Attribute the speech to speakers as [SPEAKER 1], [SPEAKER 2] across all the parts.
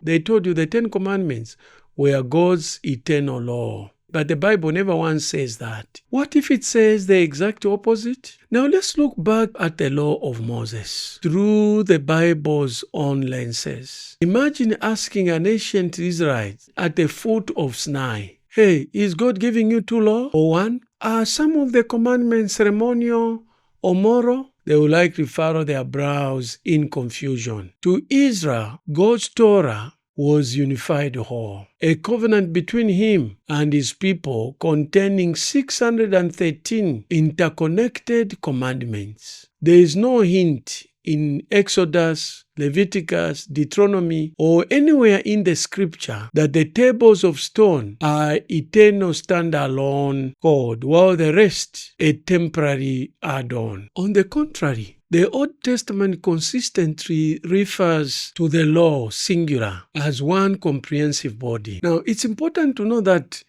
[SPEAKER 1] They told you the 10 Commandments were God's eternal law. But the Bible never once says that. What if it says the exact opposite? Now let's look back at the law of Moses through the Bible's own lenses. Imagine asking an ancient Israelite at the foot of Sinai, hey, is God giving you 2 laws or 1? Are some of the commandments ceremonial or moral? They will likely furrow their brows in confusion. To Israel, God's Torah was unified whole, a covenant between him and his people containing 613 interconnected commandments. There is no hint in Exodus, Leviticus, Deuteronomy, or anywhere in the scripture that the tables of stone are eternal standalone code, while the rest a temporary add-on. On the contrary, the Old Testament consistently refers to the law, singular, as one comprehensive body. Now, it's important to know that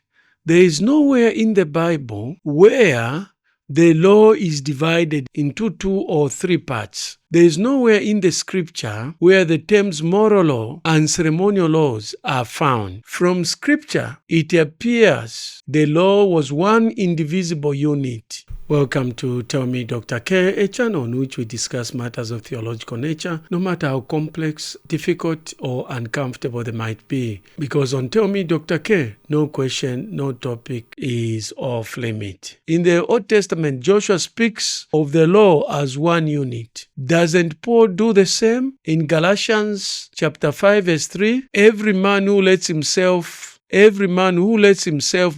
[SPEAKER 1] there is nowhere in the Bible where the law is divided into 2 or 3 parts. There is nowhere in the scripture where the terms moral law and ceremonial laws are found. From scripture, it appears the law was one indivisible unit. Welcome to Tell Me Dr. K, a channel on which we discuss matters of theological nature, no matter how complex, difficult, or uncomfortable they might be. Because on Tell Me Dr. K, no question, no topic is off limit. In the Old Testament, Joshua speaks of the law as one unit. Doesn't Paul do the same? In Galatians chapter 5 verse 3, every man who lets himself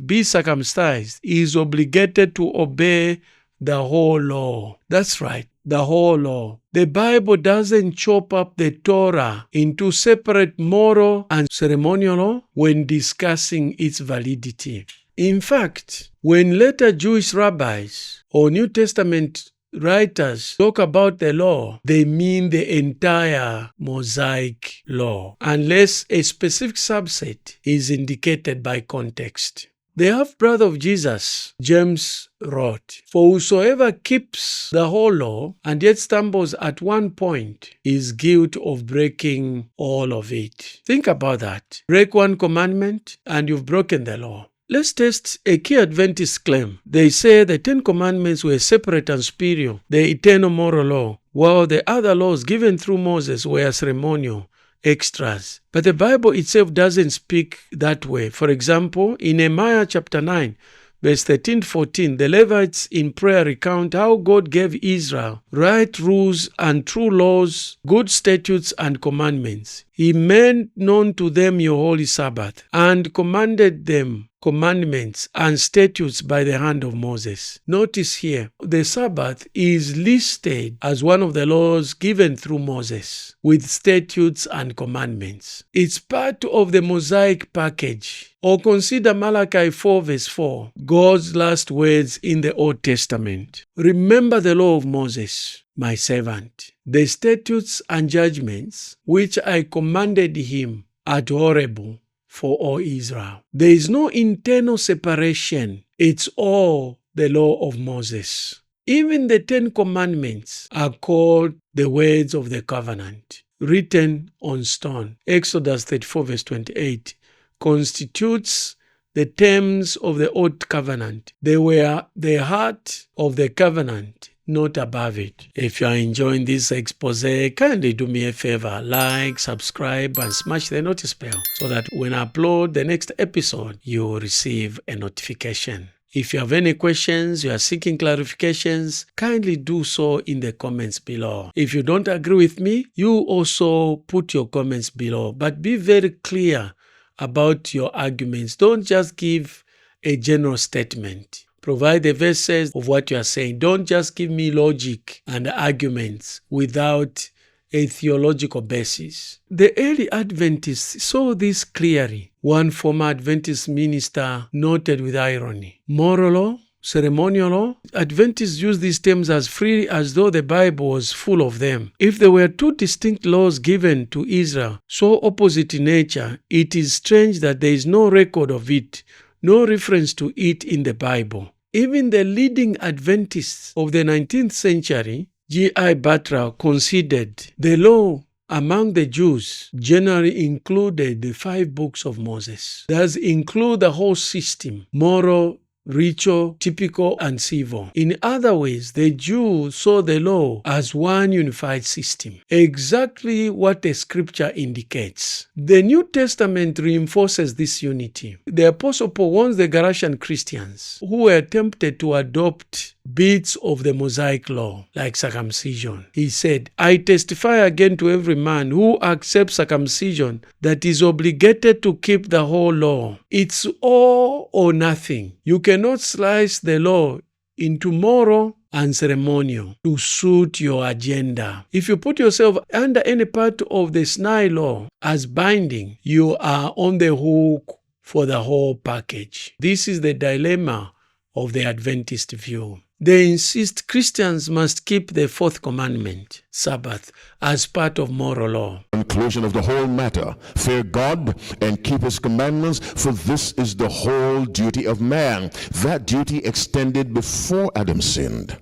[SPEAKER 1] be circumcised is obligated to obey the whole law. That's right, the whole law. The Bible doesn't chop up the Torah into separate moral and ceremonial law when discussing its validity. In fact, when later Jewish rabbis or New Testament writers talk about the law, they mean the entire Mosaic law, unless a specific subset is indicated by context. The half-brother of Jesus, James, wrote, "For whosoever keeps the whole law and yet stumbles at one point is guilty of breaking all of it." Think about that. Break one commandment and you've broken the law. Let's test a key Adventist claim. They say the 10 Commandments were separate and superior, the eternal moral law, while the other laws given through Moses were ceremonial, extras. But the Bible itself doesn't speak that way. For example, in Nehemiah chapter 9, verse 13-14, the Levites in prayer recount how God gave Israel right rules and true laws, good statutes and commandments. He made known to them your holy Sabbath and commanded them commandments and statutes by the hand of Moses. Notice here, the Sabbath is listed as one of the laws given through Moses, with statutes and commandments. It's part of the Mosaic package. Or consider Malachi 4 verse 4, God's last words in the Old Testament. "Remember the law of Moses, my servant, the statutes and judgments which I commanded him at Horeb for all Israel." There is no internal separation. It's all the law of Moses. Even the 10 Commandments are called the words of the covenant, written on stone. Exodus 34 verse 28 constitutes the terms of the Old Covenant. They were the heart of the covenant, not above it. If you are enjoying this expose, kindly do me a favor, like, subscribe, and smash the notice bell so that when I upload the next episode, you will receive a notification. If you have any questions, you are seeking clarifications, kindly do so in the comments below. If you don't agree with me, you also put your comments below, but be very clear about your arguments. Don't just give a general statement. Provide the verses of what you are saying. Don't just give me logic and arguments without a theological basis. The early Adventists saw this clearly. One former Adventist minister noted with irony, moral law, ceremonial law. Adventists use these terms as freely as though the Bible was full of them. If there were 2 distinct laws given to Israel, so opposite in nature, it is strange that there is no record of it, no reference to it in the Bible. Even the leading Adventists of the 19th century, G.I. Bartra, considered the law among the Jews generally included the 5 books of Moses. Does include the whole system, moral, ritual, typical, and civil. In other ways, the Jews saw the law as one unified system, exactly what the scripture indicates. The New Testament reinforces this unity. The Apostle Paul warns the Galatian Christians who were tempted to adopt bits of the Mosaic law, like circumcision. He said, I testify again to every man who accepts circumcision that is obligated to keep the whole law. It's all or nothing. You cannot slice the law into moral and ceremonial to suit your agenda. If you put yourself under any part of the Sinai law as binding, you are on the hook for the whole package. This is the dilemma of the Adventist view. They insist Christians must keep the 4th commandment, Sabbath, as part of moral law.
[SPEAKER 2] Conclusion of the whole matter: fear God and keep his commandments, for this is the whole duty of man. That duty extended before Adam sinned.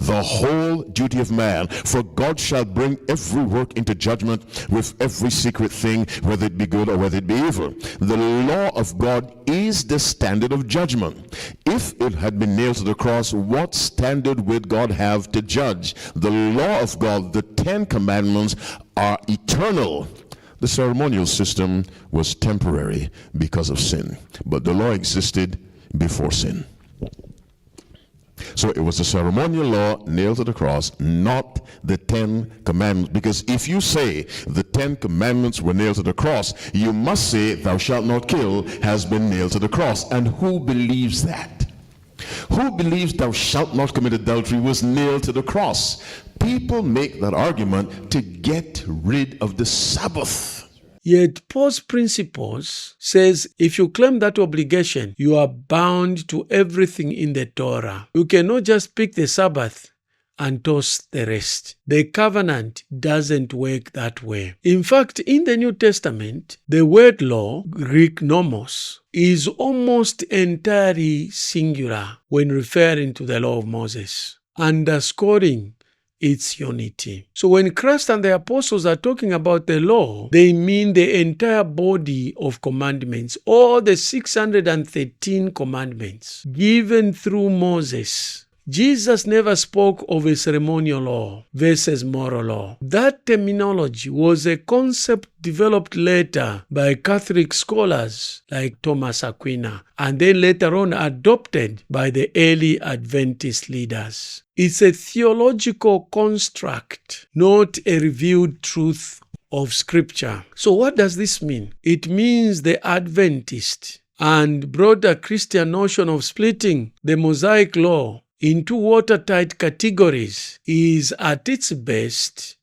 [SPEAKER 2] The whole duty of man, for God shall bring every work into judgment with every secret thing, whether it be good or whether it be evil. The law of God is the standard of judgment. If it had been nailed to the cross, what standard would God have to judge? The law of God, the 10 commandments, are eternal. The ceremonial system was temporary because of sin, but the law existed before sin. So it was the ceremonial law nailed to the cross, not the 10 commandments. Because if you say the 10 commandments were nailed to the cross, you must say thou shalt not kill has been nailed to the cross. And who believes that? Who believes thou shalt not commit adultery was nailed to the cross? People make that argument to get rid of the Sabbath.
[SPEAKER 1] Yet Paul's principles says if you claim that obligation, you are bound to everything in the Torah. You cannot just pick the Sabbath and toss the rest. The covenant doesn't work that way. In fact, in the New Testament, the word law, Greek nomos, is almost entirely singular when referring to the law of Moses, underscoring its unity. So when Christ and the apostles are talking about the law, they mean the entire body of commandments, all the 613 commandments given through Moses. Jesus never spoke of a ceremonial law versus moral law. That terminology was a concept developed later by Catholic scholars like Thomas Aquinas, and then later on adopted by the early Adventist leaders. It's a theological construct, not a revealed truth of Scripture. So what does this mean? It means the Adventist and broader Christian notion of splitting the Mosaic law into watertight categories is at its best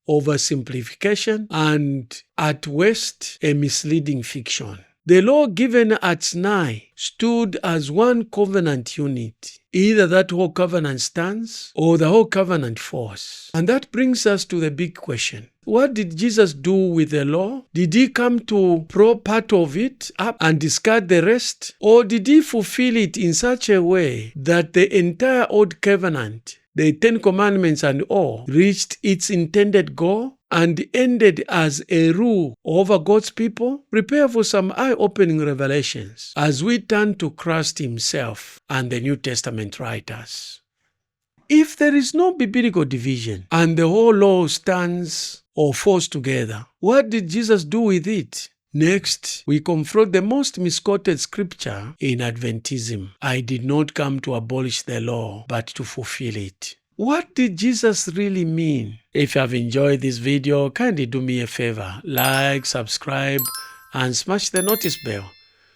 [SPEAKER 1] oversimplification and at worst a misleading fiction. The law given at Sinai stood as one covenant unit. Either that whole covenant stands or the whole covenant falls. And that brings us to the big question. What did Jesus do with the law? Did he come to throw part of it up and discard the rest? Or did he fulfill it in such a way that the entire Old Covenant, the 10 Commandments and all, reached its intended goal and ended as a rule over God's people? Prepare for some eye-opening revelations as we turn to Christ himself and the New Testament writers. If there is no biblical division and the whole law stands or falls together, what did Jesus do with it? Next, we confront the most misquoted scripture in Adventism. I did not come to abolish the law, but to fulfill it. What did Jesus really mean? If you have enjoyed this video, kindly do me a favor, like, subscribe, and smash the notice bell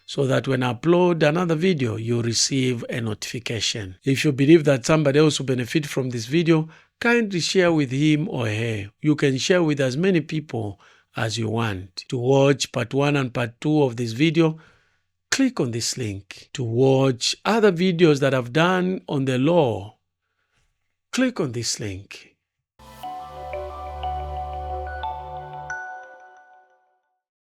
[SPEAKER 1] so that when I upload another video, you receive a notification. If you believe that somebody else will benefit from this video, kindly share with him or her. You can share with as many people as you want. To watch part 1 and part 2 of this video, click on this link. To watch other videos that I've done on the law, click on this link.